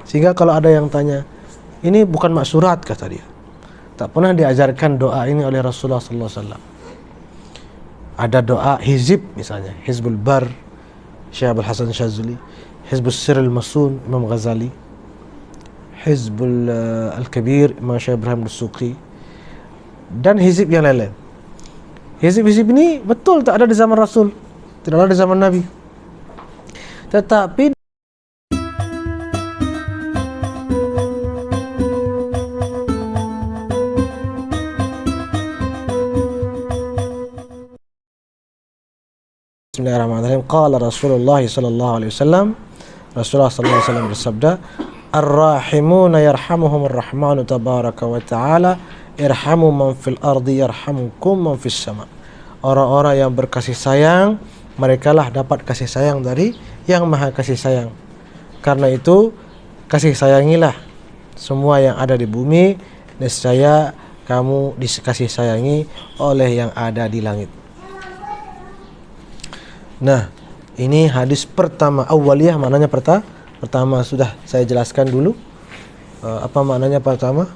Sehingga kalau ada yang tanya, ini bukan maksurat, kata dia. Tak pernah diajarkan doa ini oleh Rasulullah sallallahu alaihi wasallam. Ada doa hizib misalnya, Hizbul Bar, Syekh Abdul Hasan Syazuli, Hizbul Sirril Masun, Imam Ghazali, Hizbul Al-Kabir, Imam Syekh Ibrahim Al-Suqi, dan hizib yang lain-lain. Hizib-hizib ini betul tak ada di zaman Rasul, tidak ada di zaman Nabi. Tetapi Bismillahirrahmanirrahim. Qala Rasulullah sallallahu alaihi wasallam, Rasulullah sallallahu alaihi wasallam bersabda, "Ar-rahimuna yarhamuhumur rahmanu tabaraka wa ta'ala, irhamu man fil ardi yarhamukum man fis sama." Orang-orang yang berkasih sayang, merekalah dapat kasih sayang dari yang maha kasih sayang. Karena itu, kasih sayangilah semua yang ada di bumi, nescaya kamu dikasih sayangi oleh yang ada di langit. Nah, ini hadis pertama. Awwaliyah maknanya pertama sudah saya jelaskan dulu. Apa maknanya pertama?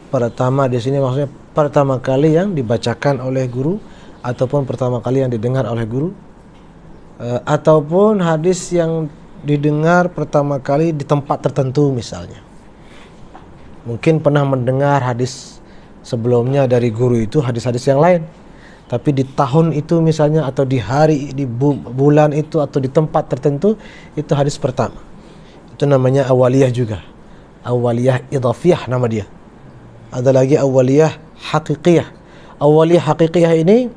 Pertama di sini maksudnya pertama kali yang dibacakan oleh guru, ataupun pertama kali yang didengar oleh guru, ataupun hadis yang didengar pertama kali di tempat tertentu misalnya. Mungkin pernah mendengar hadis sebelumnya dari guru itu, hadis-hadis yang lain. Tapi di tahun itu misalnya, atau di hari, di bulan itu, atau di tempat tertentu, itu hadis pertama. Itu namanya awaliyah juga. Awaliyah idhafiyah nama dia. Ada lagi awaliyah haqiqiyah. Awaliyah haqiqiyah ini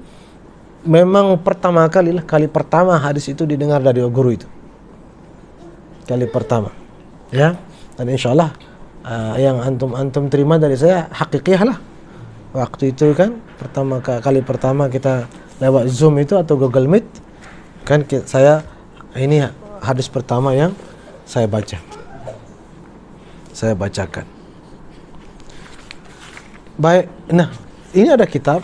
memang pertama kali lah, kali pertama hadis itu didengar dari guru itu. Kali pertama. Ya. Dan insyaallah yang antum terima dari saya haqiqiyah lah. Waktu itu kan kali pertama kita lewat Zoom itu atau Google Meet, kan saya ini hadis pertama yang saya baca. Saya bacakan. Baik, nah ini ada kitab,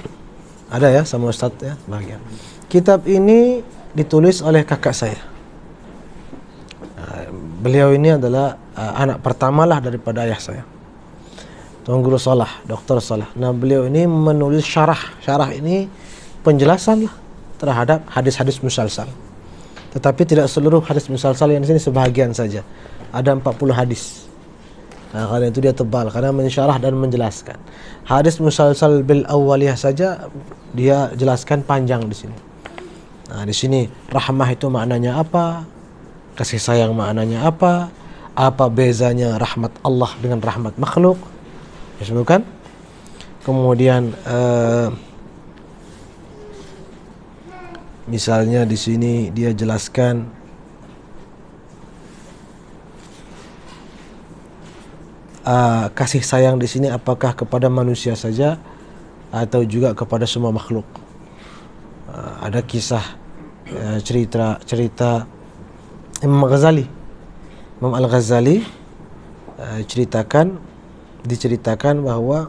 ada ya sama Ustaz ya bagian. Kitab ini ditulis oleh kakak saya. Beliau ini adalah anak pertama lah daripada ayah saya, Tuan Guru Salah, Dr. Salah. Nah, beliau ini menulis syarah. Syarah ini penjelasan lah terhadap hadis-hadis musalsal. Tetapi tidak seluruh hadis musalsal yang di sini, sebahagian saja. Ada 40 hadis. Nah, karena itu dia tebal karena mensyarah dan menjelaskan. Hadis musalsal bil awwaliyah saja dia jelaskan panjang di sini. Nah, di sini rahmah itu maknanya apa? Kasih sayang maknanya apa? Apa bezanya rahmat Allah dengan rahmat makhluk? Disebutkan. Kemudian misalnya di sini dia jelaskan kasih sayang di sini apakah kepada manusia saja atau juga kepada semua makhluk. Ada kisah cerita Imam Ghazali. Imam Al-Ghazali diceritakan bahwa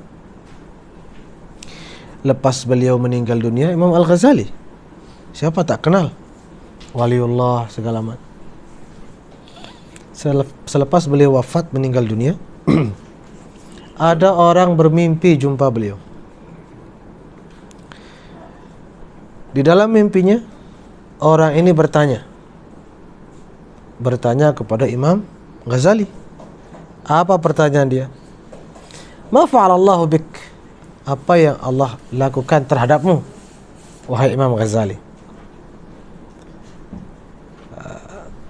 lepas beliau meninggal dunia, Imam Al-Ghazali, siapa tak kenal, waliullah segala macam. Selepas beliau wafat meninggal dunia, ada orang bermimpi jumpa beliau. Di dalam mimpinya, orang ini bertanya kepada Imam Ghazali. Apa pertanyaan dia? Ma fa'alallahu bik? Apa yang Allah lakukan terhadapmu, wahai Imam Ghazali?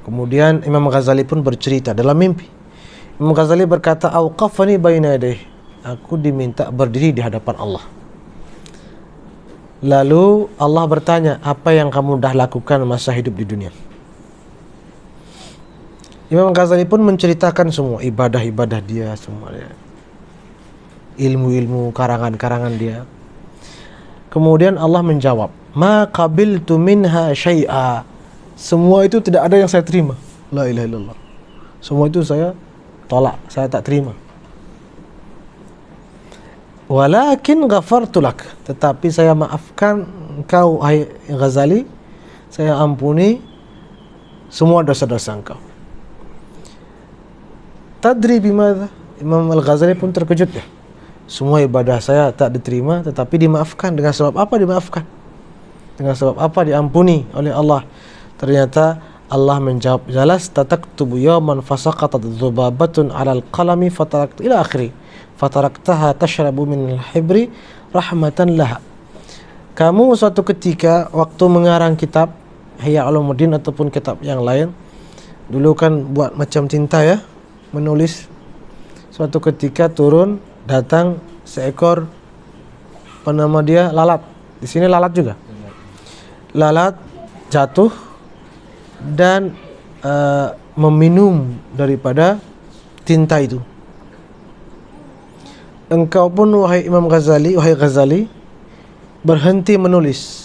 Kemudian Imam Ghazali pun bercerita dalam mimpi. Imam Ghazali berkata, "Auqafani baina yadayhi." Aku diminta berdiri di hadapan Allah. Lalu Allah bertanya, "Apa yang kamu dah lakukan masa hidup di dunia?" Imam Ghazali pun menceritakan semua ibadah-ibadah dia, semua dia, ilmu-ilmu karangan-karangan dia. Kemudian Allah menjawab, "Ma qabiltu minha syai'a." Semua itu tidak ada yang saya terima. La ilaha illallah. Semua itu saya tolak, saya tak terima. Walakin ghafartu lak. Tetapi saya maafkan engkau, hai Ghazali. Saya ampuni semua dosa-dosa engkau. atadri bimadza? Imam Al-Ghazali pun terkejut ya. Semua ibadah saya tak diterima, tetapi dimaafkan. Dengan sebab apa dimaafkan? Dengan sebab apa diampuni oleh Allah? Ternyata Allah menjawab, jalas tataktubu yawman fasaqatat dhubabatun 'alal qalami fataraktu ila akhiri fataraktaha tashrabu min al-hibri rahmatan laha. Kamu suatu ketika waktu mengarang kitab Ihya Ulumuddin ataupun kitab yang lain, dulu kan buat macam tinta ya, menulis. Suatu ketika turun datang seekor apa nama dia, lalat. Di sini lalat juga. Lalat jatuh dan meminum daripada tinta itu. Engkau pun wahai Imam Ghazali, wahai Ghazali, berhenti menulis.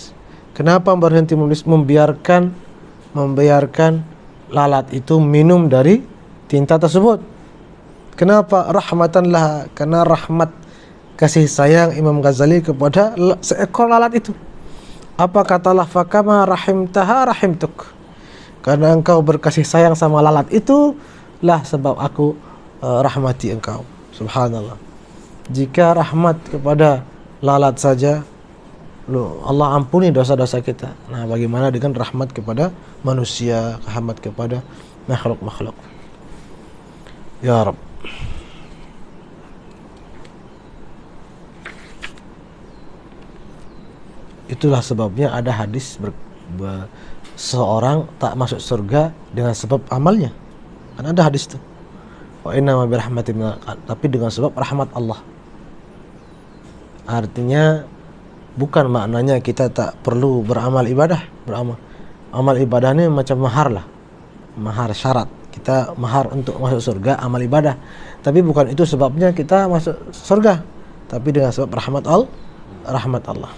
Kenapa berhenti menulis? Membiarkan lalat itu minum dari tinta tersebut. Kenapa? Rahmatanlah, karena rahmat kasih sayang Imam Ghazali kepada seekor lalat itu. Apa kata Allah? Fakama rahimtaha rahimtuk. Karena engkau berkasih sayang sama lalat itu lah sebab aku rahmati engkau. Subhanallah. Jika rahmat kepada lalat saja Allah ampuni dosa-dosa kita, nah bagaimana dengan rahmat kepada manusia, rahmat kepada makhluk-makhluk. Ya Rabb. Itulah sebabnya ada hadis seorang tak masuk surga dengan sebab amalnya. Kan ada hadis itu. Wa inna ma bi rahmatin, tapi dengan sebab rahmat Allah. Artinya bukan maknanya kita tak perlu beramal ibadah, amal ibadah ini macam mahar lah, mahar syarat. Kita mahar untuk masuk surga amal ibadah, tapi bukan itu sebabnya kita masuk surga, tapi dengan sebab rahmat Allah.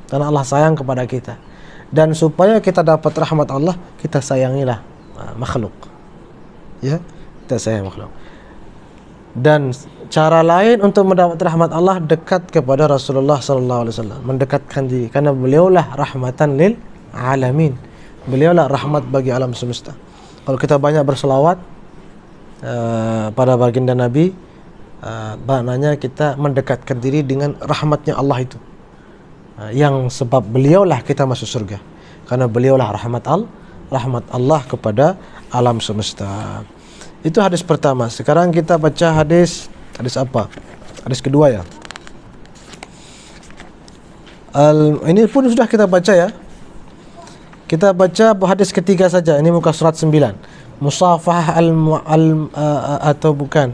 Karena Allah sayang kepada kita, dan supaya kita dapat rahmat Allah, kita sayangilah makhluk. Ya, kita sayang makhluk. Dan cara lain untuk mendapat rahmat Allah, dekat kepada Rasulullah sallallahu alaihi wasallam, mendekatkan diri, karena beliaulah rahmatan lil alamin. Beliaulah rahmat bagi alam semesta. Kalau kita banyak berselawat pada baginda Nabi, maknanya kita mendekatkan diri dengan rahmatnya Allah itu. Yang sebab beliaulah kita masuk surga, karena beliaulah rahmat Allah kepada alam semesta. Itu hadis pertama. Sekarang kita baca hadis apa? Hadis kedua ya. Ini pun sudah kita baca ya. Kita baca hadis ketiga saja. Ini muka surat 9. Musafahah atau bukan?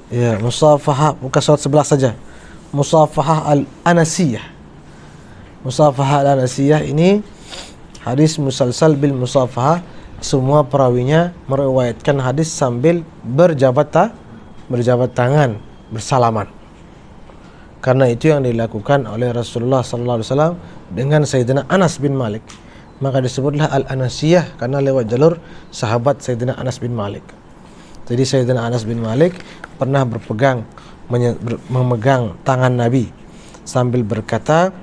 Ya, musafahah muka surat 11 saja. Musafahah al-anasiyah. Musafahah al-anasiyah ini hadis musalsal bil musafahah. Semua perawinya meriwayatkan hadis sambil berjabat tangan, bersalaman. Karena itu yang dilakukan oleh Rasulullah sallallahu alaihi wasallam dengan Sayyidina Anas bin Malik. Maka disebutlah al-Anasiyah karena lewat jalur sahabat Sayyidina Anas bin Malik. Jadi Sayyidina Anas bin Malik pernah memegang tangan Nabi sambil berkata,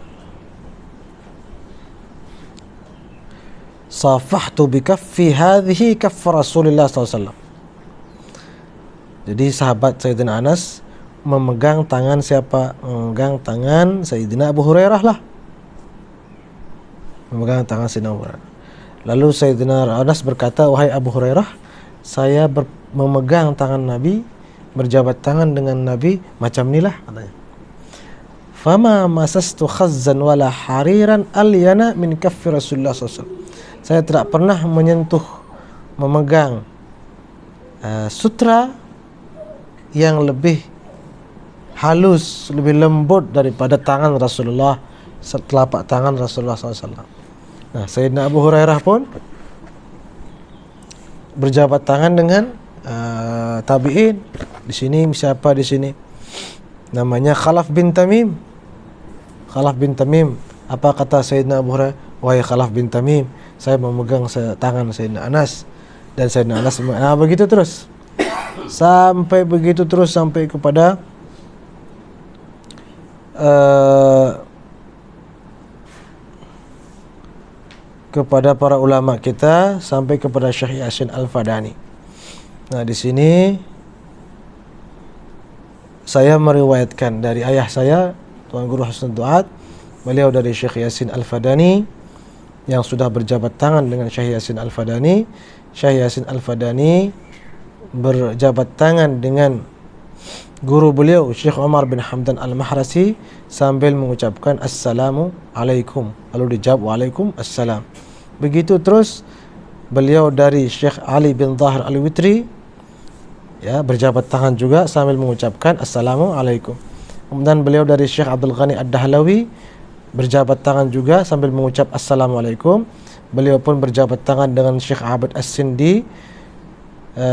safahtu bikaffi hadhihi kaff Rasulullah sallallahu alaihi wasallam. Jadi sahabat Sayyidina Anas memegang tangan siapa? Memegang tangan Sayyidina Abu Hurairah lah. Memegang tangan Sayyidina Abu Hurairah. Lalu Sayyidina Anas berkata, wahai Abu Hurairah, saya memegang tangan Nabi, berjabat tangan dengan Nabi macam inilah katanya. Fama masastu khazzan wala hariran alyana min kaffi Rasulullah sallallahu alaihi wasallam. Saya tidak pernah memegang sutra yang lebih halus, lebih lembut daripada tangan Rasulullah, telapak tangan Rasulullah SAW. Nah, Sayyidina Abu Hurairah pun berjabat tangan dengan tabi'in. Di sini siapa di sini? Namanya Khalaf bin Tamim. Khalaf bin Tamim. Apa kata Sayyidina Abu Hurairah? Wahai Khalaf bin Tamim, saya memegang tangan Sayyidina Anas, dan Sayyidina Anas begitu terus. Sampai begitu terus sampai kepada kepada para ulama kita sampai kepada Syekh Yasin Al-Fadani. Nah, di sini saya meriwayatkan dari ayah saya, Tuan Guru Husnul Duat, beliau dari Syekh Yasin Al-Fadani yang sudah berjabat tangan dengan Syekh Yasin Al-Fadani. Syekh Yasin Al-Fadani berjabat tangan dengan guru beliau Syekh Umar bin Hamdan Al-Mahrasi sambil mengucapkan Assalamu alaikum, lalu dijawab Waalaikum assalam. Begitu terus beliau dari Syekh Ali bin Zahir Al-Witri, ya, berjabat tangan juga sambil mengucapkan Assalamu alaikum. Kemudian beliau dari Syekh Abdul Ghani Ad-Dahlawi berjabat tangan juga sambil mengucap Assalamu alaikum. Beliau pun berjabat tangan dengan Syekh Abid As-Sindi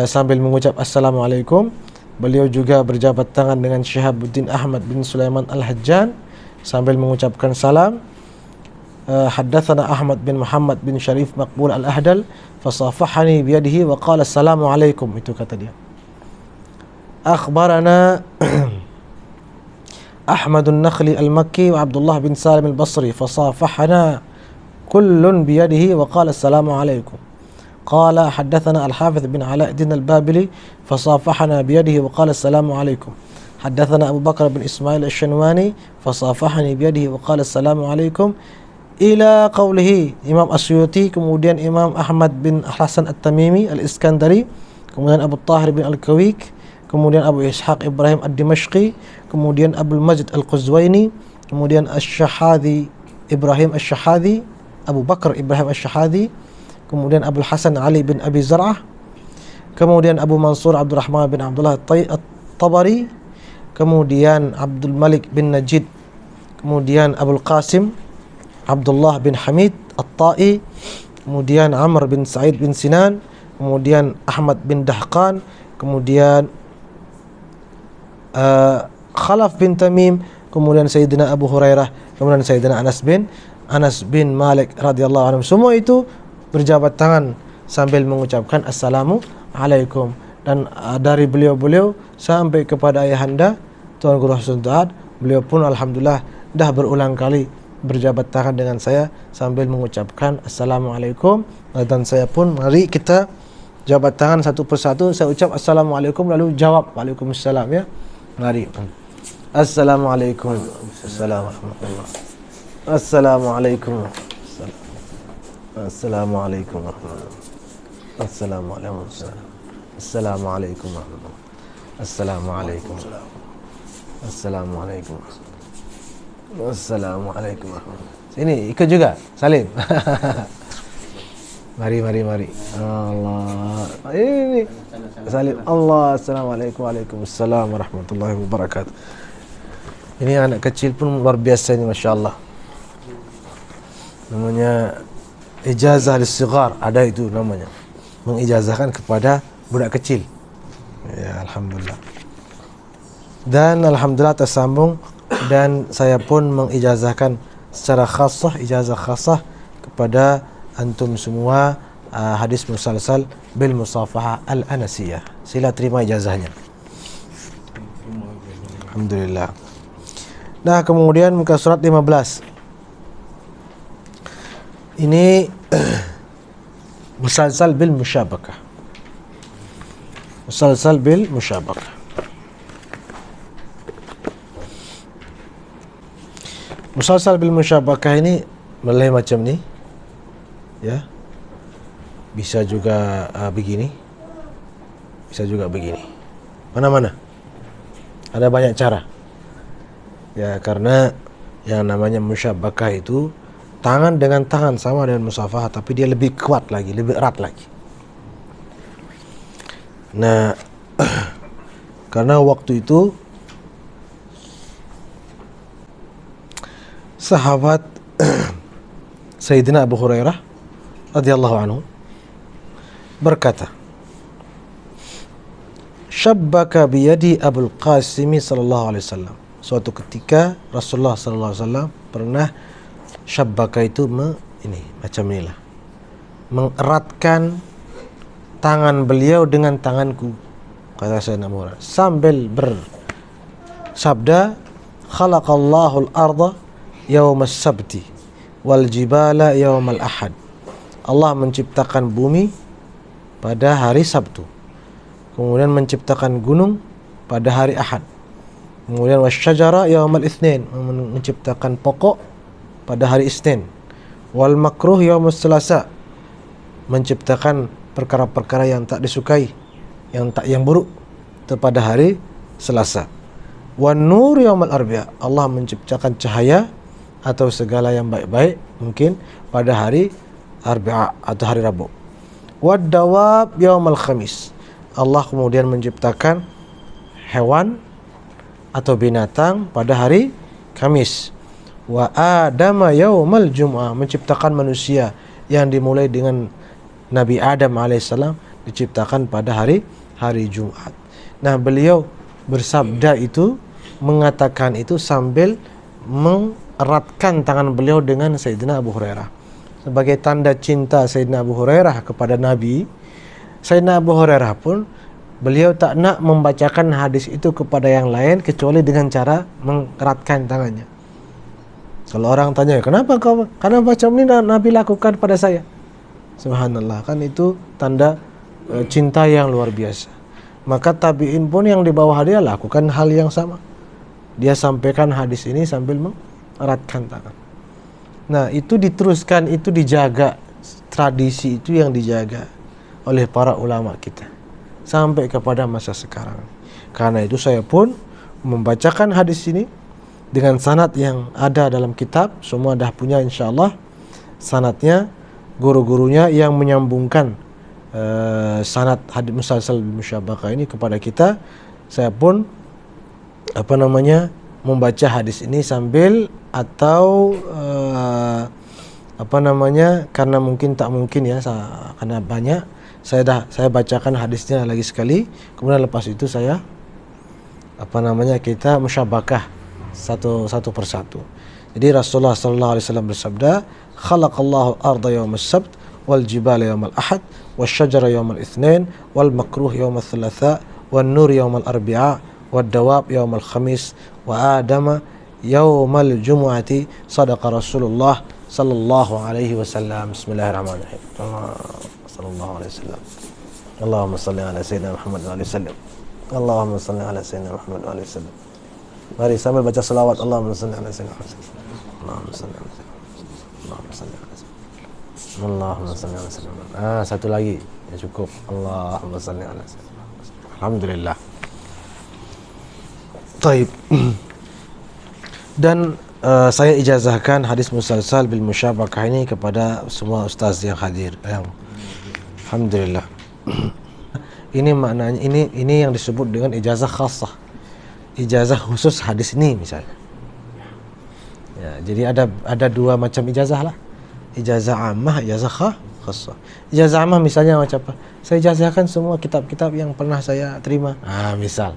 sambil mengucap Assalamu alaikum. Beliau juga berjabat tangan dengan Syihabuddin Ahmad bin Sulaiman Al-Hajjan sambil mengucapkan salam. Haddatsana Ahmad bin Muhammad bin Syarif Maqbul Al-Ahdal fasafahani biyadihi wa qala Assalamu alaikum. Itu kata dia. Akhbarana Ahmad An-Nakhli Al-Makki wa Abdullah bin Salim Al-Basri fasafahana kullun biyadihi wa qala Assalamu alaikum. قال حدثنا الحافظ بن علاء الدين البابلي فصافحنا بيده وقال السلام عليكم. حدثنا أبو بكر بن إسماعيل الشنواني فصافحني بيده وقال السلام عليكم إلى قوله. Imam Asyuti, kemudian Imam Ahmad bin Hasan At-Tamimi Al-Iskandari, kemudian Abu Tahir bin Al-Kawik, kemudian Abu Ishaq Ibrahim Ad-Dimashqi, kemudian Abu Majid Al-Quzwaini, kemudian Ash-Shahadi Ibrahim Ash-Shahadi, Abu Bakar Ibrahim Ash-Shahadi, kemudian Abu Hasan Ali bin Abi Zar'ah, kemudian Abu Mansur Abdurrahman bin Abdullah At-Tabari, kemudian Abdul Malik bin Najid, kemudian Abu Qasim Abdullah bin Hamid At-Ta'i, kemudian Amr bin Sa'id bin Sinan, kemudian Ahmad bin Dahqan, kemudian Khalaf bin Tamim, kemudian Sayyidina Abu Hurairah, kemudian Sayyidina Anas bin Malik radhiyallahu anhu. Semua itu berjabat tangan sambil mengucapkan Assalamu alaikum. Dan dari beliau-beliau sampai kepada ayahanda Tuan Guru Husnul Duat, beliau pun alhamdulillah dah berulang kali berjabat tangan dengan saya sambil mengucapkan Assalamu alaikum. Dan saya pun, mari kita jabat tangan satu persatu. Saya ucap Assalamu alaikum lalu jawab Waalaikumsalam, ya. Mari. Assalamu alaikum. Assalamualaikum. Assalamualaikum. Assalamualaikum warahmatullahi wabarakatuh. Assalamualaikum. Assalamualaikum warahmatullahi wabarakatuh. Assalamualaikum. Assalamualaikum. Assalamualaikum warahmatullahi. Ini ikut juga, Salim. Mari. Allah. Ini Salim. Allah. Assalamualaikum. Waalaikumsalam warahmatullahi wabarakatuh. Ini anak kecil pun luar biasa ini, Masya Allah. Namanya ijazah lis-sighar, ada itu namanya, mengijazahkan kepada budak kecil, ya, alhamdulillah. Dan alhamdulillah tersambung, dan saya pun mengijazahkan secara khassah, ijazah khassah kepada antum semua hadis musalsal bil musafahah al-anasiyah. Sila terima ijazahnya, alhamdulillah. Nah, kemudian muka surat 15 ini musalsal bil musyabakah. Musalsal bil musyabakah. Musalsal bil musyabakah ini mulai macam ni, ya. Bisa juga begini, bisa juga begini. Mana-mana. Ada banyak cara. Ya, karena yang namanya musyabakah itu tangan dengan tangan sama dengan musafahah, tapi dia lebih kuat lagi, lebih erat lagi. Nah, karena waktu itu sahabat Sayyidina Abu Hurairah radhiyallahu anhu berkata, "Syabbaka biyadi Abul Qasim sallallahu alaihi wasallam." Suatu ketika Rasulullah sallallahu alaihi wasallam pernah syabbaka itu macam inilah, mengeratkan tangan beliau dengan tanganku, kata Sayyidina Abu Hurairah, sambil bersabda, "Khalaqallahu al-arda yawmas sabti wal jibala yawmal ahad Allah menciptakan bumi pada hari Sabtu, kemudian menciptakan gunung pada hari Ahad, kemudian wasyajara yaumal itsnin, menciptakan pokok pada hari Isnin, wal makruh yaumus selasa, menciptakan perkara-perkara yang tak disukai, yang buruk itu pada hari Selasa. Wan nur yaumal arbi'a, Allah menciptakan cahaya atau segala yang baik-baik mungkin pada hari Arbi'a atau hari Rabu. Wad dawab yaumal khamis, Allah kemudian menciptakan hewan atau binatang pada hari Kamis. Wa adama yaumal jum'ah, menciptakan manusia yang dimulai dengan Nabi Adam alaihissalam diciptakan pada hari Jumat. Nah, beliau bersabda itu, mengatakan itu sambil mengeratkan tangan beliau dengan Sayyidina Abu Hurairah. Sebagai tanda cinta Sayyidina Abu Hurairah kepada Nabi, Sayyidina Abu Hurairah pun beliau tak nak membacakan hadis itu kepada yang lain kecuali dengan cara mengeratkan tangannya. Kalau orang tanya, kenapa macam ini Nabi lakukan pada saya? Subhanallah, kan itu tanda cinta yang luar biasa. Maka tabi'in pun yang di bawah dia lakukan hal yang sama. Dia sampaikan hadis ini sambil mengeratkan tangan. Nah, itu diteruskan, itu dijaga, tradisi itu yang dijaga oleh para ulama kita sampai kepada masa sekarang. Karena itu saya pun membacakan hadis ini dengan sanad yang ada dalam kitab, semua dah punya insyaallah sanadnya, guru-gurunya yang menyambungkan sanad hadis musalsal bil musyabaqah ini kepada kita. Saya pun membaca hadis ini sambil atau karena mungkin tak mungkin ya, karena banyak saya bacakan hadisnya lagi sekali, kemudian lepas itu saya kita musyabakah satu persatu. Jadi Rasulullah sallallahu alaihi wasallam bersabda, khalaqallahu al-arda yawmal sabt wal jibala yawmal ahad wasyajara yawmal itsnin wal makruh yawmal thalatha wan nur yawmal arbi'a wad dawab yawmal khamis wa adama yaumal jumu'ati. Sadaqa Rasulullah sallallahu alaihi wasallam. Bismillahirrahmanirrahim. Sallallahu alaihi wasallam. Allahumma salli ala sayyidina Muhammad wa alihi wasallam. Allahumma salli ala sayyidina Muhammad wa alihi wasallam. Mari sambil baca selawat. Allahumma salli ala sayyidina Muhammad. Allahumma salli ala sayyidina Muhammad. Allahumma salli ala sayyidina. Allahumma salli ala sayyidina Muhammad. Satu lagi ya cukup. Allahumma salli ala sayyidina Muhammad. Alhamdulillah. Taib. Dan saya ijazahkan hadis musalsal bil musyabakah ini kepada semua ustaz yang hadir. Alhamdulillah. Ini maknanya, ini yang disebut dengan ijazah khassah, ijazah khusus hadis ini misalnya. Ya, jadi ada dua macam ijazah lah. Ijazah ammah, ijazah khassah. Ijazah ammah misalnya macam apa? Saya ijazahkan semua kitab-kitab yang pernah saya terima. Misal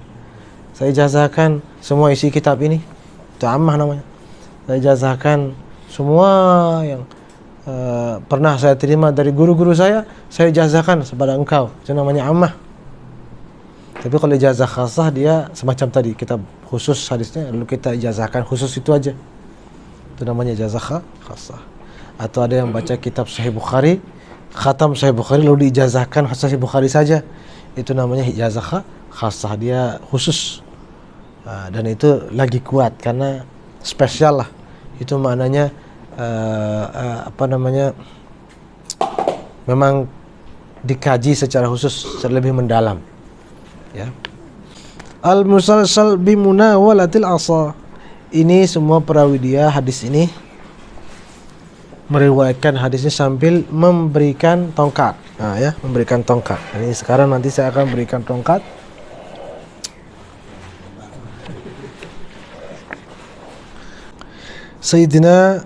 saya ijazahkan semua isi kitab ini. Itu ammah namanya. Saya ijazahkan semua yang pernah saya terima dari guru-guru saya ijazahkan kepada engkau. Itu namanya ammah. Tapi kalau ijazah khassah dia semacam tadi, kitab khusus hadisnya lalu kita ijazahkan khusus itu aja. Itu namanya ijazah khassah. Atau ada yang baca kitab Sahih Bukhari, khatam Sahih Bukhari lalu diijazahkan Sahih Bukhari saja. Itu namanya ijazah khassah, dia khusus. Dan itu lagi kuat karena spesial lah. Itu maknanya memang dikaji secara khusus, lebih mendalam. Ya. Al-musalsal bimunawalatil asa. Ini semua perawi dia hadis ini meriwayatkan hadisnya sambil memberikan tongkat. Memberikan tongkat. Ini sekarang nanti saya akan berikan tongkat. Sayyidina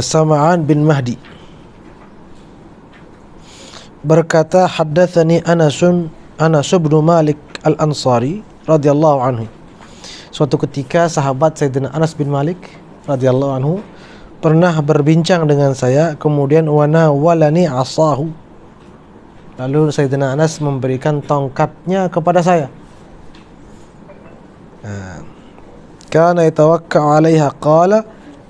Sam'an bin Mahdi berkata, haddatsani Anas bin Malik Al-Ansari radhiyallahu anhu. Suatu ketika sahabat Sayyidina Anas bin Malik radhiyallahu anhu pernah berbincang dengan saya, kemudian wana walani asahu. Lalu Sayyidina Anas memberikan tongkatnya kepada saya. Kana yatawakka'u 'alaiha, qala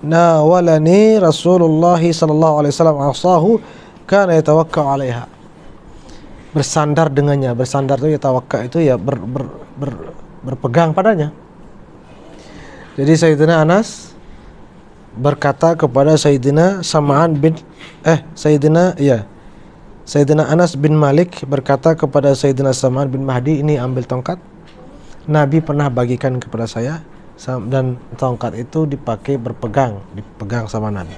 nawalani Rasulullah sallallahu alaihi wasallam asahu kana yatawakkau 'alaiha. Bersandar dengannya. Bersandar itu yatawakkau itu ya berpegang padanya. Jadi Sayyidina Anas berkata kepada Sayyidina Anas bin Malik berkata kepada Sayyidina Sam'an bin Mahdi, ini ambil tongkat, Nabi pernah bagikan kepada saya, dan tongkat itu dipegang sama Nabi.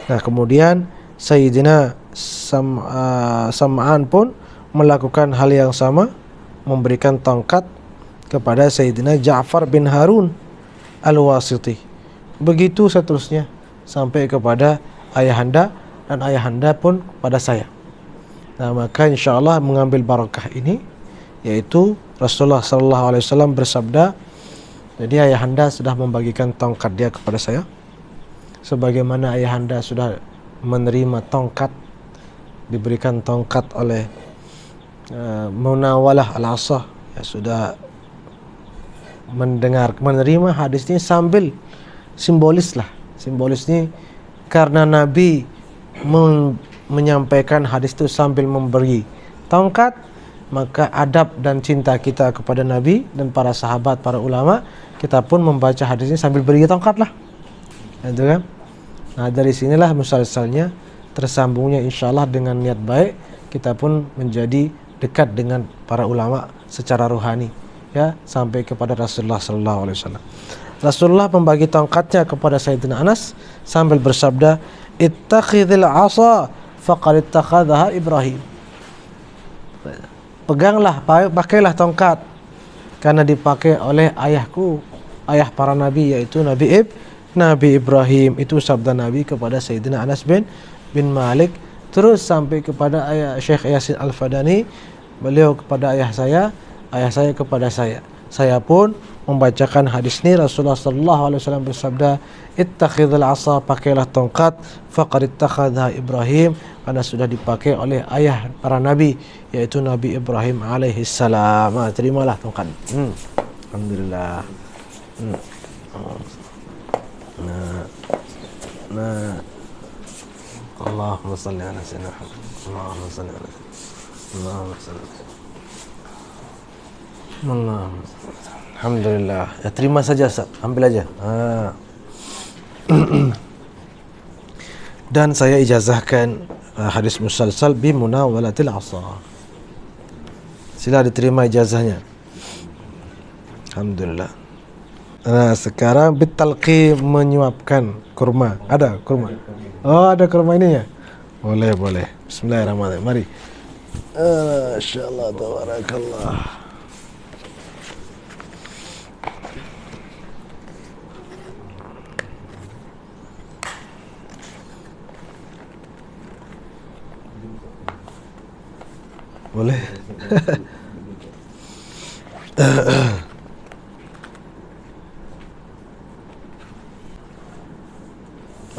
Nah kemudian Sayyidina Sam'an pun melakukan hal yang sama, memberikan tongkat kepada Sayyidina Ja'far bin Harun al-Wasiti. Begitu seterusnya sampai kepada ayahanda, dan ayahanda pun pada saya. Nah maka insyaallah mengambil barakah ini, yaitu Rasulullah sallallahu alaihi wasallam bersabda, jadi ayahanda sudah membagikan tongkat dia kepada saya, sebagaimana ayahanda sudah menerima tongkat, diberikan tongkat oleh Munawalah al-Asa, ya, sudah menerima hadis ini sambil simbolis ini, karena Nabi menyampaikan hadis itu sambil memberi tongkat, maka adab dan cinta kita kepada Nabi dan para sahabat, para ulama, kita pun membaca hadis ini sambil beri tongkat lah, gitu kan? Nah dari sinilah musalsalnya, tersambungnya insyaallah dengan niat baik, kita pun menjadi dekat dengan para ulama secara rohani, ya, sampai kepada Rasulullah sallallahu alaihi wasallam. Rasulullah membagi tongkatnya kepada Sayyidina Anas sambil bersabda, ittakhidhil 'asa faqad ittakhadhaha Ibrahim. Peganglah, pakailah tongkat, karena dipakai oleh ayahku, ayah para nabi, yaitu Nabi Ibrahim. Itu sabda Nabi kepada Sayyidina Anas bin Malik. Terus sampai kepada ayah Syekh Yasin Al-Fadani, beliau kepada ayah saya kepada saya. Saya pun membacakan hadis ini. Rasulullah sallallahu alaihi wasallam bersabda, ittakhidhal 'asa, pakailah tongkat, faqad ittakhadha Ibrahim, karena sudah dipakai oleh ayah para nabi, yaitu Nabi Ibrahim alaihi salam. Terimalah tongkat. Alhamdulillah. Nah. Allahumma salli ala sayyidina Muhammad. Allahumma salli ala sayyidina. Allahumma salli. Allahumma salli. Alhamdulillah. Ya, terima saja Ustaz. Ambil aja. Dan saya ijazahkan hadis musalsal bi munawalatil 'asa. Sila diterima ijazahnya. Alhamdulillah. Nah, sekarang bitalqi, menyuapkan kurma. Ada kurma? Oh, ada kurma ini ya? Boleh. Bismillahirrahmanirrahim. Mari. Masyaallah, tabarakallah. Boleh.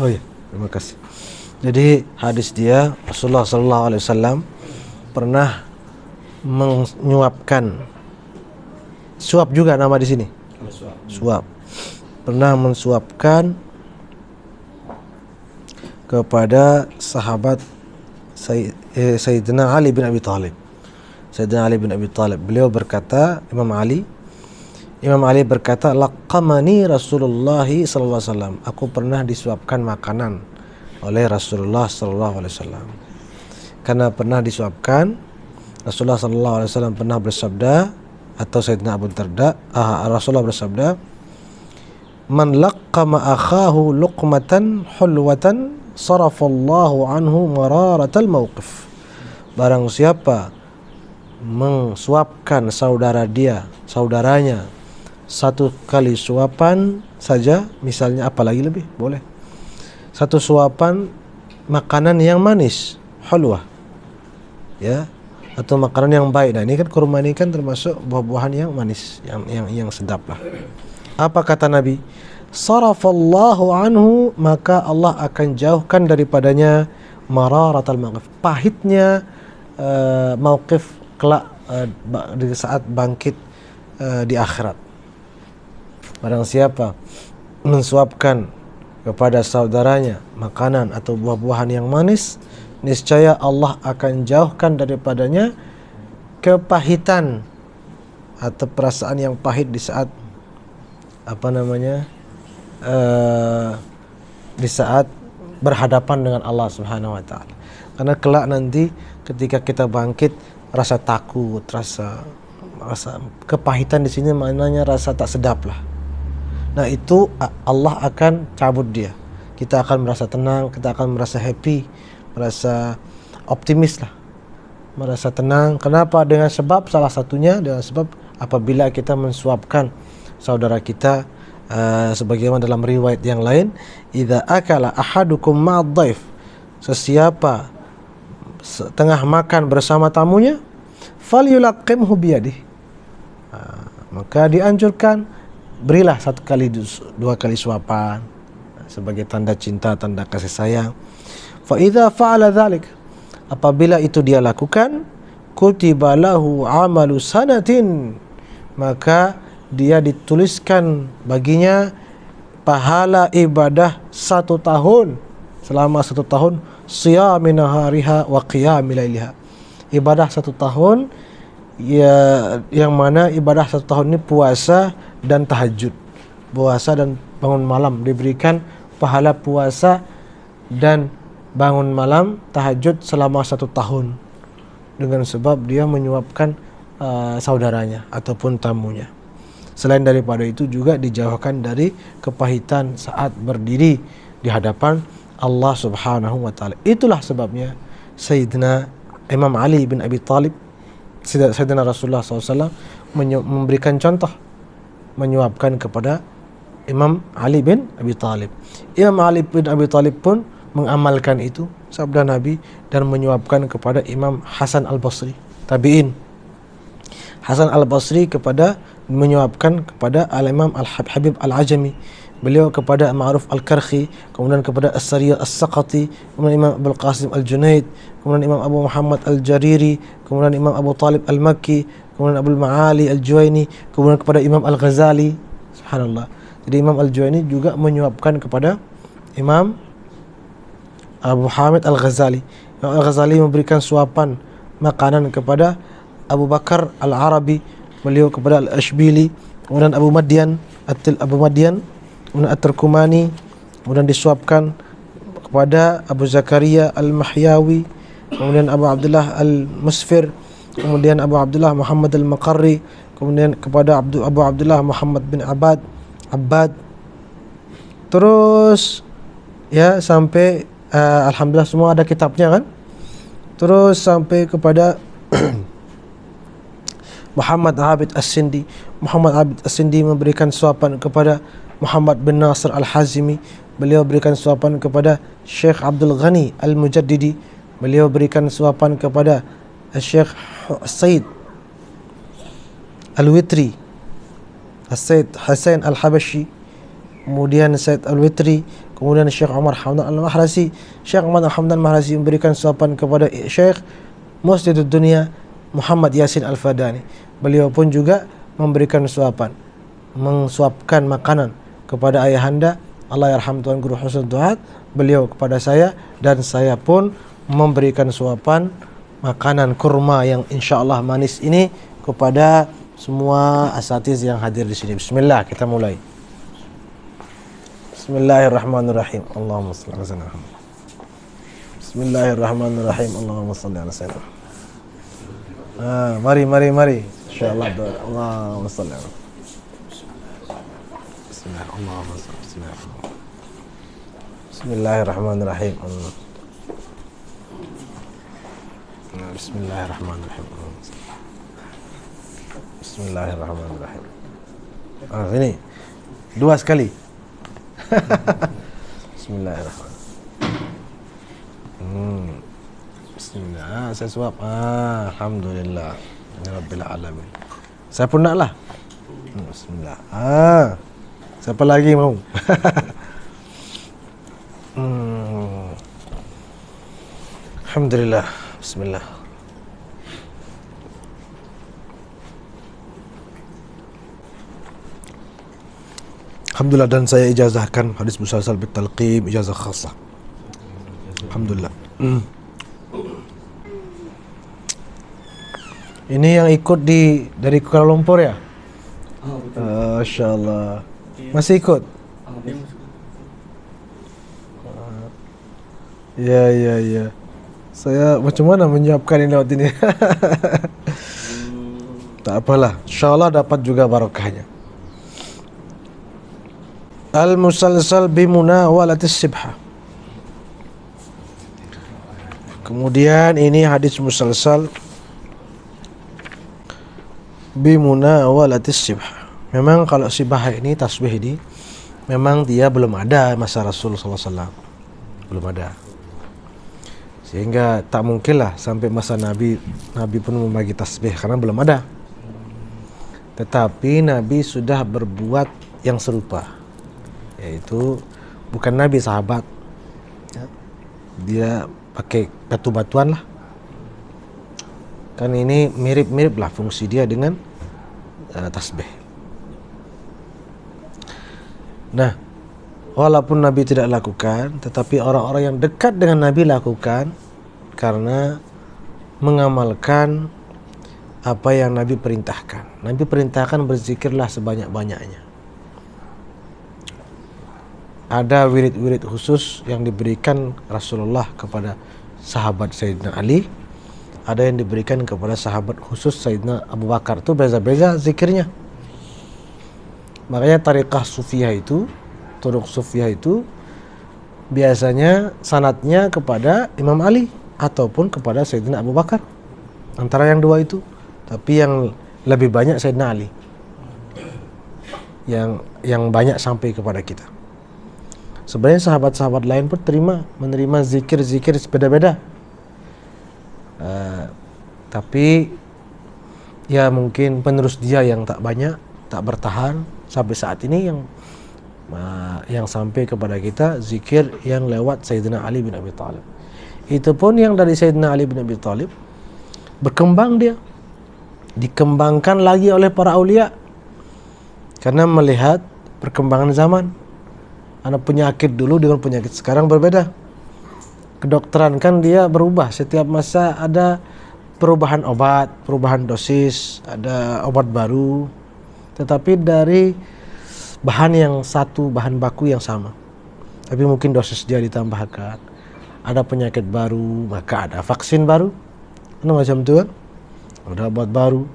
Oh ya, terima kasih. Jadi hadis dia, Rasulullah sallallahu alaihi wasallam pernah menyuapkan, suap juga nama di sini. Suap. Pernah mensuapkan kepada sahabat Sayyidina Ali bin Abi Thalib. Sayyidina Ali bin Abi Thalib, beliau berkata, Imam Ali berkata, laqamani Rasulullah sallallahu alaihi wasallam, aku pernah disuapkan makanan oleh Rasulullah sallallahu alaihi wasallam. Karena pernah disuapkan, Rasulullah sallallahu alaihi wasallam pernah bersabda, atau Sayyidina Abu Darda, Rasulullah bersabda, man laqama akhahu luqmatan hulwatan sarafallahu anhu mararatal mauqif. Barang siapa mensuapkan saudaranya satu kali suapan saja, misalnya, apalagi lebih boleh, satu suapan makanan yang manis, hulwah, ya, atau makanan yang baik. Nah ini kan kurma ini kan termasuk buah-buahan yang manis, yang sedap lah. Apa kata Nabi? Sarafallahu anhu, maka Allah akan jauhkan daripadanya mararatal mauqif, pahitnya mauqif kelak di saat bangkit di akhirat. Barang siapa mensuapkan kepada saudaranya makanan atau buah-buahan yang manis, niscaya Allah akan jauhkan daripadanya kepahitan atau perasaan yang pahit di saat di saat berhadapan dengan Allah Subhanahu wa taala. Karena kelak nanti ketika kita bangkit, rasa takut, rasa kepahitan di sini maknanya rasa tak sedap lah. Nah, itu Allah akan cabut dia. Kita akan merasa tenang, kita akan merasa happy, merasa optimis lah, merasa tenang. Kenapa? Dengan sebab salah satunya dengan sebab apabila kita mensuapkan saudara kita, sebagaimana dalam riwayat yang lain, idza akala ahadukum ma'ad dhaif, sesiapa tengah makan bersama tamunya, falyulaqimhu biyadihi, maka dianjurkan berilah 1 kali 2 kali suapan sebagai tanda cinta, tanda kasih sayang. Fa idza fa'ala dzalik, apabila itu dia lakukan, kutiba lahu amalu sanatin, maka dia dituliskan baginya pahala ibadah 1 tahun, selama 1 tahun, siyamin nahariha wa qiyamil lailiha, ibadah 1 tahun, ya, yang mana ibadah 1 tahun ini puasa dan tahajud, puasa dan bangun malam, diberikan pahala puasa dan bangun malam, tahajud selama 1 tahun, dengan sebab dia menyuapkan saudaranya ataupun tamunya. Selain daripada itu juga dijauhkan dari kepahitan saat berdiri di hadapan Allah Subhanahu wa taala. Itulah sebabnya Sayyidina Imam Ali bin Abi Thalib, Sayyidina Rasulullah SAW memberikan contoh, menyuapkan kepada Imam Ali bin Abi Thalib. Imam Ali bin Abi Thalib pun mengamalkan itu sabda Nabi dan menyuapkan kepada Imam Hasan Al-Basri, tabi'in. Hasan Al-Basri menyuapkan kepada Al-Imam Al-Habib Al-Ajami, beliau kepada Ma'ruf Al-Karhi, kemudian kepada As-Sariyah As-Saqati, kemudian Imam Abul Qasim Al-Junaid, kemudian Imam Abu Muhammad Al-Jariri, kemudian Imam Abu Talib Al-Makki, kemudian Abul Ma'ali Al-Juwaini, kemudian kepada Imam Al-Ghazali. Subhanallah. Jadi Imam Al-Juwaini juga menyuapkan kepada Imam Abu Hamid Al-Ghazali. Imam Al-Ghazali memberikan suapan makanan kepada Abu Bakar Al-Arabi, beliau kepada Al-Ashbili, kemudian Abu Madian, kemudian At-Turkumani, kemudian disuapkan kepada Abu Zakaria Al-Mahyawi, kemudian Abu Abdullah Al-Musfir, kemudian Abu Abdullah Muhammad Al-Maqarri, kemudian kepada Abu Abdullah Muhammad bin Abbad. Terus ya sampai alhamdulillah semua ada kitabnya kan. Terus sampai kepada Muhammad Abid As-Sindi. Muhammad Abid As-Sindi memberikan suapan kepada Muhammad bin Nasr Al-Hazimi. Beliau berikan suapan kepada Syekh Abdul Ghani Al-Mujaddidi. Beliau berikan suapan kepada Syekh Said Al-Witri, Said Hasan Al-Habashi, kemudian Said Al-Witri, kemudian Syekh Umar Hamdan Al-Mahrasi. Syekh Umar Hamdan Al-Mahrasi memberikan suapan kepada Syekh Musjidud Dunia Muhammad Yasin Al-Fadani. Beliau pun juga memberikan suapan, mensuapkan makanan kepada ayahanda, Allah yarham Tuan Guru Husnul Duat, beliau kepada saya, dan saya pun memberikan suapan makanan kurma yang insyaallah manis ini kepada semua asatiz yang hadir di sini. Bismillah, kita mulai. Bismillahirrahmanirrahim. Allahumma shalli ala sayyidina Muhammad. Bismillahirrahmanirrahim. Allahumma shalli ala sayyidina Muhammad. Mari. Insyaallah doa. Allahumma shalli ala. Bismillah. Allahumma shalli. Bismillahirrahmanirrahim. Bismillahirrahmanirrahim. Bismillahirrahmanirrahim. Ini 2 sekali. Bismillahirrahmanirrahim. Bismillah. Saya suap. Alhamdulillah. Rabbil alamin. Saya pun nak lah. Bismillah. Siapa lagi mau? Alhamdulillah. Bismillah. Alhamdulillah, dan saya ijazahkan hadis musalsal bitalqim, ijazah khassah. Alhamdulillah. Ini yang ikut dari Kuala Lumpur ya? Masya Allah. Masih ikut? Ya. Saya macam mana menyiapkan ini lewat ini? Tak apalah, insyaAllah dapat juga barakahnya. Al-musalsal bimunawalatis sibha. Kemudian ini hadis musalsal bimunawalatis sibha. Memang kalau sibah ini, tasbih ini, memang dia belum ada masa Rasul SAW. Belum ada. Sehingga tak mungkinlah sampai masa Nabi pun membagi tasbih, karena belum ada. Tetapi Nabi sudah berbuat yang serupa, yaitu bukan Nabi, sahabat ya. Dia pakai batu-batuan lah. Kan ini mirip-mirip lah fungsi dia dengan tasbih. Nah, walaupun Nabi tidak lakukan, tetapi orang-orang yang dekat dengan Nabi lakukan, karena mengamalkan apa yang Nabi perintahkan. Nabi perintahkan berzikirlah sebanyak-banyaknya. Ada wirid-wirid khusus yang diberikan Rasulullah kepada sahabat Sayyidina Ali, ada yang diberikan kepada sahabat khusus Sayyidina Abu Bakar. Itu beza-beza zikirnya. Makanya tariqah sufiyah itu, turuq sufiyah itu biasanya sanadnya kepada Imam Ali ataupun kepada Sayyidina Abu Bakar, antara yang dua itu. Tapi yang lebih banyak Sayyidina Ali yang banyak sampai kepada kita. Sebenarnya sahabat-sahabat lain pun menerima zikir-zikir beda-beda. Tapi ya mungkin penerus dia yang tak banyak, tak bertahan sampai saat ini, yang sampai kepada kita zikir yang lewat Sayyidina Ali bin Abi Thalib. Itu pun yang dari Sayyidina Ali bin Abi Thalib berkembang, dia dikembangkan lagi oleh para aulia karena melihat perkembangan zaman. Anak penyakit dulu dengan penyakit sekarang berbeda. Kedokteran kan dia berubah, setiap masa ada perubahan obat, perubahan dosis, ada obat baru, tetapi dari bahan yang satu, bahan baku yang sama, tapi mungkin dosis dia ditambahkan. Ada penyakit baru, maka ada vaksin baru, macam itu kan, ada obat baru.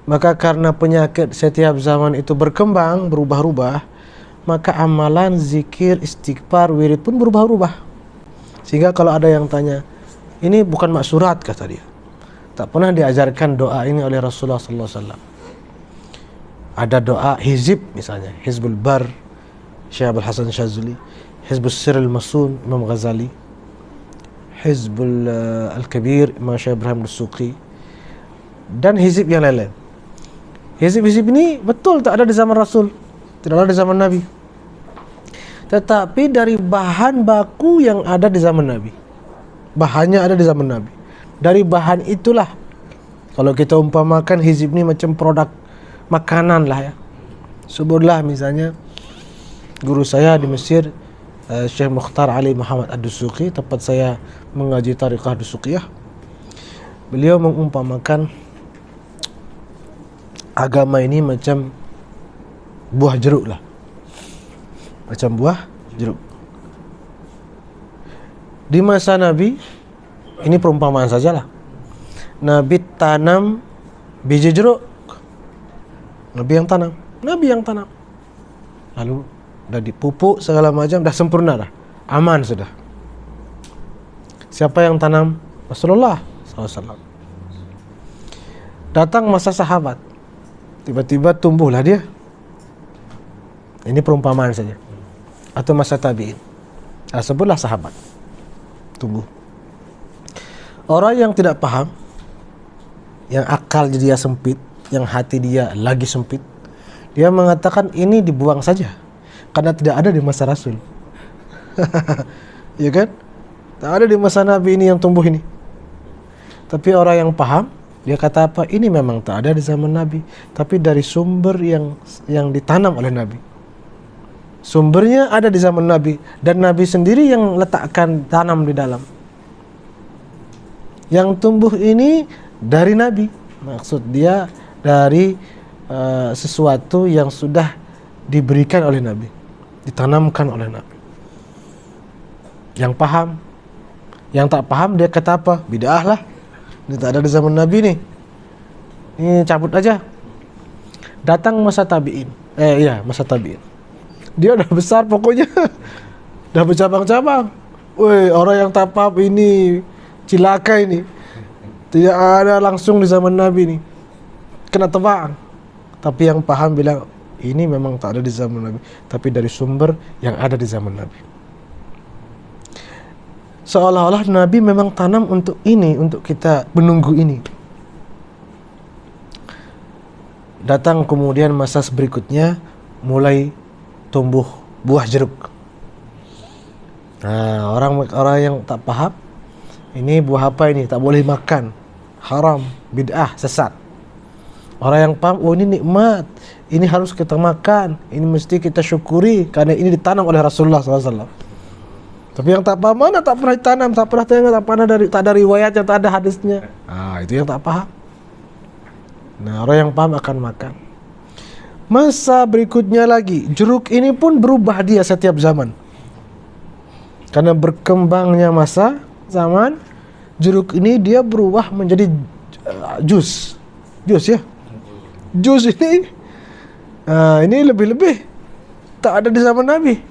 Maka karena penyakit setiap zaman itu berkembang, berubah-ubah, maka amalan, zikir, istighfar, wirid pun berubah-ubah. Sehingga kalau ada yang tanya, ini bukan maksurat, kata dia, tak pernah diajarkan doa ini oleh Rasulullah SAW. Ada doa hizib misalnya, Hizbul Bar, Syekh Abdul Hasan Syazuli, Hizbul Sirril Masun, Imam Ghazali, Hizbul Al-Kabir, Imam Syekh Ibrahim Dusuqi, dan hizib yang lain-lain. Hizib-hizib ini betul tak ada di zaman Rasul, tidak ada di zaman Nabi, tetapi dari bahan baku yang ada di zaman Nabi. Bahannya ada di zaman Nabi. Dari bahan itulah, kalau kita umpamakan hizib ini macam produk makanan lah ya. Sebutlah misalnya guru saya di Mesir, Syekh Mukhtar Ali Muhammad Ad-Dusuqi, tempat saya mengaji tariqah Dusuqiyah. Beliau mengumpamakan agama ini macam buah jeruk lah. Macam buah jeruk. Di masa Nabi, ini perumpamaan sajalah, Nabi tanam biji jeruk. Nabi yang tanam. Lalu dah dipupuk segala macam, dah sempurna dah, aman sudah. Siapa yang tanam? Rasulullah SAW. Datang masa sahabat, tiba-tiba tumbuhlah dia. Ini perumpamaan saja. Atau masa tabi'in, sebutlah sahabat, tumbuh. Orang yang tidak paham, yang akal dia sempit, yang hati dia lagi sempit, dia mengatakan ini dibuang saja karena tidak ada di masa Rasul. Ya kan? Tak ada di masa Nabi ini yang tumbuh ini. Tapi orang yang paham, dia kata apa? Ini memang tak ada di zaman Nabi, tapi dari sumber yang ditanam oleh Nabi. Sumbernya ada di zaman Nabi, dan Nabi sendiri yang letakkan, tanam di dalam. Yang tumbuh ini dari Nabi, maksud dia dari sesuatu yang sudah diberikan oleh Nabi, ditanamkan oleh Nabi. Yang paham, yang tak paham dia kata apa? Bid'ah lah, ini tak ada di zaman Nabi nih, ini cabut aja. Datang masa tabi'in, masa tabi'in, dia udah besar pokoknya, udah bercabang-cabang. Woi, orang yang tak paham ini cilaka ini. Tidak ada langsung di zaman Nabi nih, kena tebang. Tapi yang paham bilang ini memang tak ada di zaman Nabi, tapi dari sumber yang ada di zaman Nabi. Seolah-olah Nabi memang tanam untuk ini, untuk kita menunggu ini. Datang kemudian masa berikutnya, mulai tumbuh buah jeruk. Nah, orang yang tak paham, ini buah apa ini? Tak boleh makan, haram, bid'ah, sesat. Orang yang paham, oh ini nikmat, ini harus kita makan, ini mesti kita syukuri karena ini ditanam oleh Rasulullah SAW. Tapi yang tak paham, mana tak pernah ditanam, tak pernah tengok, tak ada riwayatnya, tak ada hadisnya. Itu yang tak paham. Nah, orang yang paham akan makan. Masa berikutnya lagi, jeruk ini pun berubah dia setiap zaman. Karena berkembangnya masa zaman, jeruk ini dia berubah menjadi jus ya. Jus ini lebih-lebih tak ada di zaman Nabi.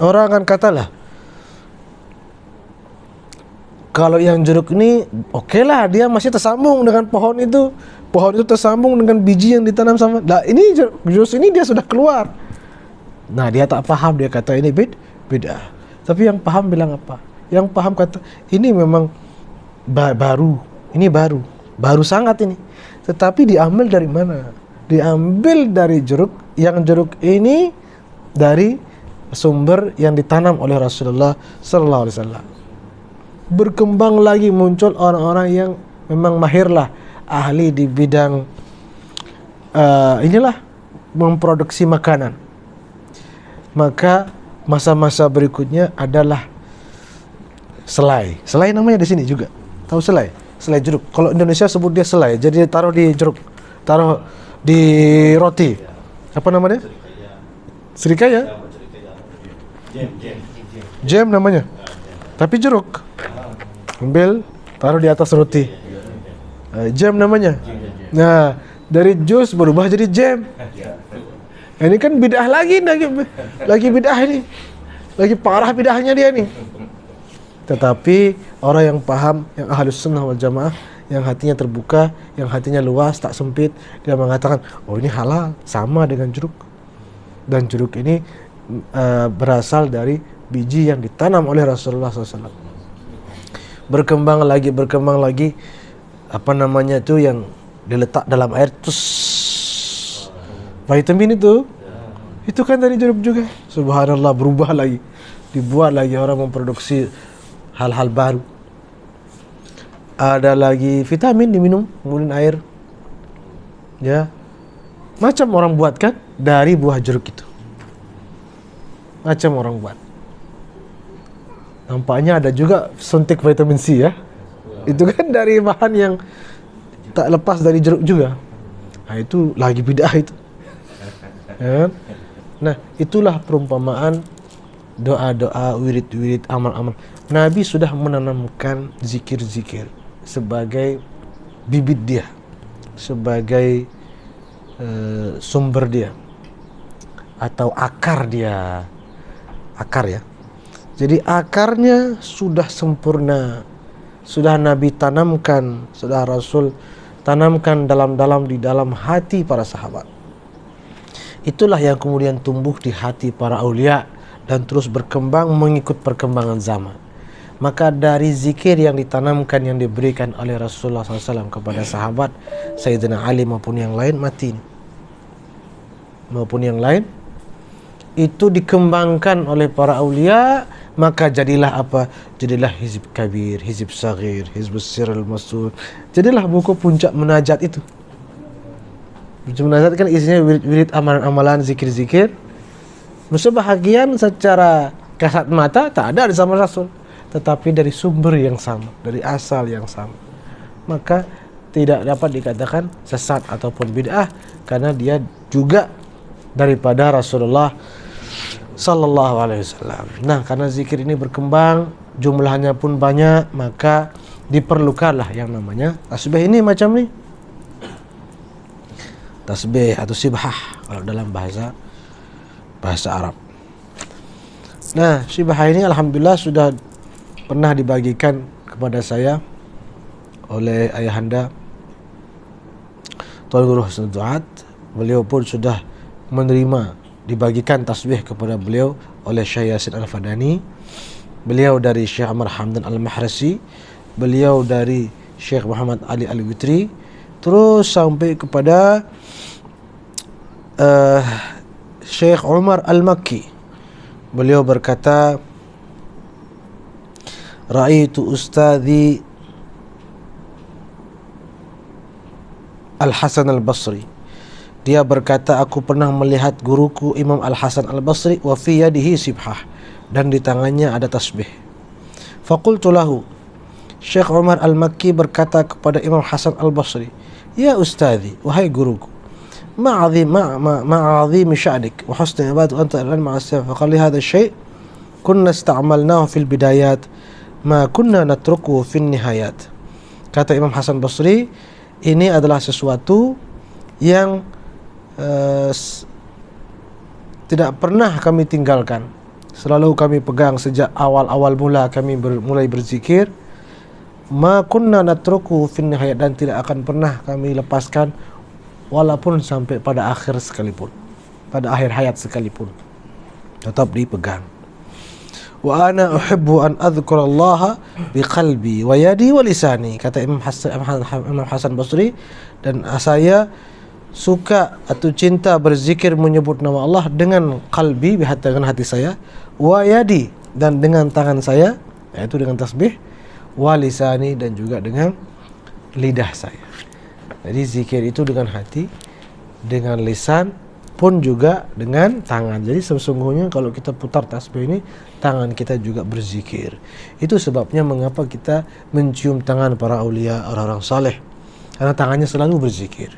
Orang akan katalah, kalau yang jeruk ini oke lah, dia masih tersambung dengan pohon itu tersambung dengan biji yang ditanam sama. Nah, ini jus ini dia sudah keluar. Nah, dia tak paham, dia kata ini bid'ah. Tapi yang paham bilang apa? Yang paham kata ini memang baru, ini baru sangat ini. Tetapi diambil dari mana? Diambil dari jeruk, yang jeruk ini dari sumber yang ditanam oleh Rasulullah sallallahu alaihi wasallam. Berkembang lagi, muncul orang-orang yang memang mahirlah, ahli di bidang memproduksi makanan. Maka masa-masa berikutnya adalah selai. Selai namanya di sini juga. Tahu selai? Selai jeruk. Kalau Indonesia sebut dia selai. Jadi taruh di jeruk, taruh di roti. Apa namanya? Serikaya. Jam namanya. Tapi jeruk. Ambil, taruh di atas roti. Jam namanya. Nah, dari jus berubah jadi jam. Ini kan bid'ah lagi bid'ah ini. Lagi parah bid'ahnya dia nih. Tetapi orang yang paham, yang ahlus sunnah wal jamaah, yang hatinya terbuka, yang hatinya luas, tak sempit, dia mengatakan, oh ini halal, sama dengan jeruk. Dan jeruk ini berasal dari biji yang ditanam oleh Rasulullah SAW. Berkembang lagi, apa namanya itu yang diletak dalam air, terus vitamin itu kan dari jeruk juga. Subhanallah, berubah lagi, dibuat lagi, orang memproduksi hal-hal baru. Ada lagi vitamin diminum, kemudian air. Ya, macam orang buat kan dari buah jeruk itu. Macam orang buat. Nampaknya ada juga suntik vitamin C ya. Itu kan dari bahan yang tak lepas dari jeruk juga. Nah, itu lagi bid'ah itu. Ya. Nah, itulah perumpamaan doa-doa, wirid-wirid, amal-amal. Nabi sudah menanamkan zikir-zikir sebagai bibit dia, sebagai sumber dia, atau akar dia. Akar ya. Jadi akarnya sudah sempurna, sudah Nabi tanamkan, sudah Rasul tanamkan dalam-dalam di dalam hati para sahabat. Itulah yang kemudian tumbuh di hati para aulia dan terus berkembang mengikut perkembangan zaman. Maka dari zikir yang ditanamkan, yang diberikan oleh Rasulullah SAW kepada sahabat Sayyidina Ali maupun yang lain, maupun yang lain, itu dikembangkan oleh para aulia. Maka jadilah apa? Jadilah hizib kabir, hizib saghir, hizbus sirrul mas'ud. Jadilah buku puncak munajat itu. Puncak munajat kan isinya wirid-wirid, amalan-amalan, zikir-zikir Sebahagian secara kasat mata tak ada di zaman Rasul, tetapi dari sumber yang sama, dari asal yang sama, maka tidak dapat dikatakan sesat ataupun bid'ah, karena dia juga daripada Rasulullah sallallahu alaihi wasallam. Nah, karena zikir ini berkembang, jumlahnya pun banyak, maka diperlukanlah yang namanya tasbih ini macam ni. Tasbih atau sibhah kalau dalam bahasa Arab. Nah, sibhah ini alhamdulillah sudah pernah dibagikan kepada saya oleh ayahanda Tuan Guru Husnul Duat. Beliau pun sudah menerima dibagikan tasbih kepada beliau oleh Syekh Yasin Al-Fadani, beliau dari Syekh Amar Hamdan Al-Mahrasi, beliau dari Syekh Muhammad Ali Al-Witri, terus sampai kepada Syekh Umar Al-Makki. Beliau berkata, Ra'aitu Ustadhi Al-Hasan Al-Basri. Dia berkata, aku pernah melihat guruku Imam Al-Hasan Al-Basri, wa fi yadihi sibhah, dan di tangannya ada tasbih. Faqultu lahu, Syekh Umar Al-Makki berkata kepada Imam Hasan Al-Basri, ya Ustadhi, wahai guruku, ma'azim sya'dik wa husni ibadatu anta al ma'asif. Faqala li hadha syai' kunna ista'malnahu fil bidayat ma kunna natrukuhu fin nihayat. Kata Imam Hasan Basri, ini adalah sesuatu yang tidak pernah kami tinggalkan, selalu kami pegang sejak awal-awal mula kami mulai berzikir. Ma kunna natrukuhu fin nihayat, dan tidak akan pernah kami lepaskan walaupun sampai pada akhir sekalipun, pada akhir hayat sekalipun, tetap dipegang. Wa ana uhibbu an adhkurallaha biqalbi wa yadi wa lisani. Kata Imam Hasan Basri, dan saya suka atau cinta berzikir menyebut nama Allah dengan qalbi, dengan hati saya, wa yadi, dan dengan tangan saya, yaitu dengan tasbih, wa lisani, dan juga dengan lidah saya. Jadi zikir itu dengan hati, dengan lisan, pun juga dengan tangan. Jadi sesungguhnya kalau kita putar tasbih ini, tangan kita juga berzikir. Itu sebabnya mengapa kita mencium tangan para aulia, orang-orang saleh, karena tangannya selalu berzikir.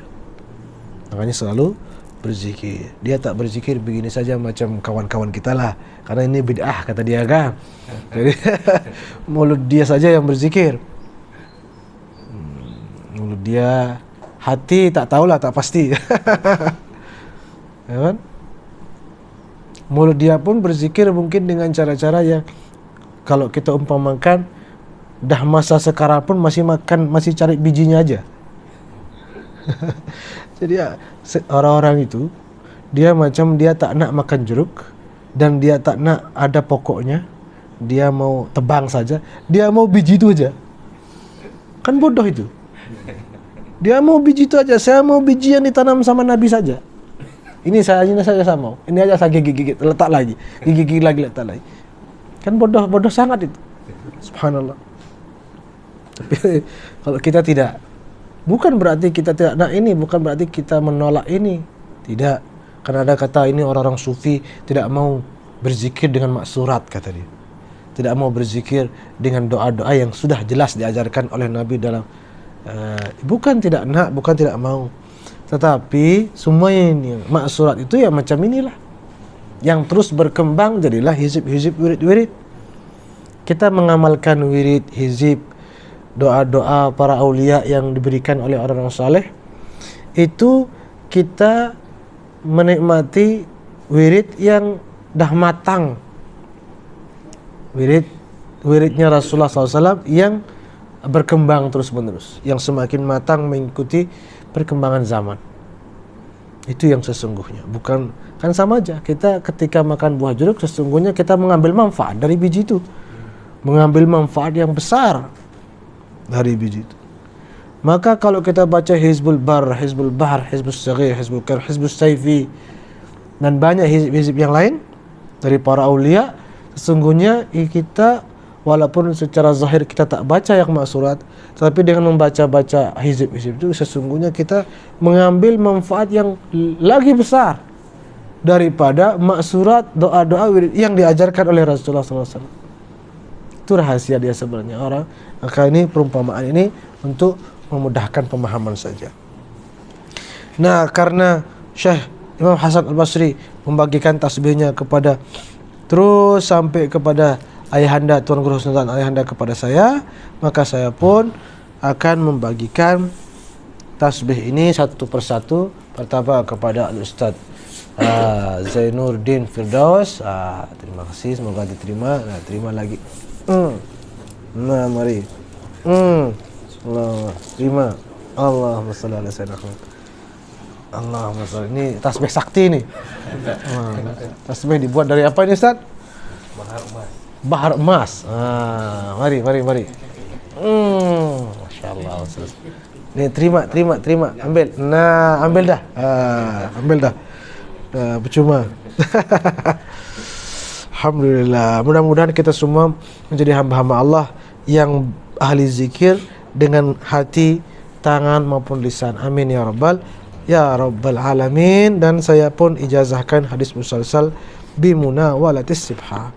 Tangannya selalu berzikir. Dia tak berzikir begini saja macam kawan-kawan kita lah, karena ini bid'ah kata dia kan. Jadi mulut dia saja yang berzikir, mulut dia, hati tak tahulah, tak pasti. Ya kan? Mulut dia pun berzikir mungkin dengan cara-cara yang kalau kita umpamakan dah masa sekarang pun masih makan, masih cari bijinya aja. Jadi orang-orang itu dia macam dia tak nak makan jeruk, dan dia tak nak ada pokoknya, dia mau tebang saja, dia mau biji itu aja. Kan bodoh itu. Dia mau biji itu aja. Saya mau biji yang ditanam sama Nabi saja. Ini saja saya mau. Ini aja saya gigit-gigit, letak lagi. Gigit-gigit lagi, letak lagi. Kan bodoh sangat itu. Subhanallah. Tapi kalau kita tidak, bukan berarti kita tidak nak ini, bukan berarti kita menolak ini. Tidak. Karena ada kata ini orang-orang sufi tidak mau berzikir dengan maksurat, kata dia. Tidak mau berzikir dengan doa-doa yang sudah jelas diajarkan oleh Nabi dalam bukan tidak nak, bukan tidak mau, tetapi semua ini maksurat itu ya macam inilah yang terus berkembang, jadilah hizib-hizib, wirid-wirid. Kita mengamalkan wirid, hizib, doa-doa para aulia yang diberikan oleh orang-orang saleh, itu kita menikmati wirid yang dah matang, wiridnya Rasulullah SAW yang berkembang terus-menerus, yang semakin matang mengikuti perkembangan zaman. Itu yang sesungguhnya. Bukan, kan sama aja kita ketika makan buah jeruk, sesungguhnya kita mengambil manfaat dari biji itu, mengambil manfaat yang besar dari biji itu. Maka kalau kita baca Hizbul Bar, Hizbul Bahar, Hizbul Saghir, Hizbul Kar, Hizbul Saifi, dan banyak hizib-hizib yang lain dari para aulia, sesungguhnya kita walaupun secara zahir kita tak baca yang maksurat, tetapi dengan membaca-baca hizib-hizib itu sesungguhnya kita mengambil manfaat yang lagi besar daripada maksurat doa-doa yang diajarkan oleh Rasulullah SAW. Itu rahasia dia sebenarnya orang. Maka ini perumpamaan ini untuk memudahkan pemahaman saja. Nah, karena Syekh Imam Hasan Al-Basri membagikan tasbihnya kepada terus sampai kepada ayahanda Tuan Guru Sultan ayahanda kepada saya, maka saya pun akan membagikan tasbih ini satu persatu. Pertama kepada Al-Ustaz Zainuddin Firdaus. Terima kasih, semoga diterima. Nah, terima lagi. Nah, mari. Allah, terima. Allahumma shalli ala sayyidina Muhammad. Allahumma shalli. Ini tasbih sakti nih. Tasbih dibuat dari apa ini, Ustaz? Bahar emas. Mari. Masya Allah. Nih, terima. Ambil. Nah, ambil dah. Ambil dah. Percuma. Alhamdulillah. Mudah-mudahan kita semua menjadi hamba-hamba Allah yang ahli zikir dengan hati, tangan maupun lisan. Amin ya rabbal alamin. Dan saya pun ijazahkan hadis musalsal bimuna walatis sibha.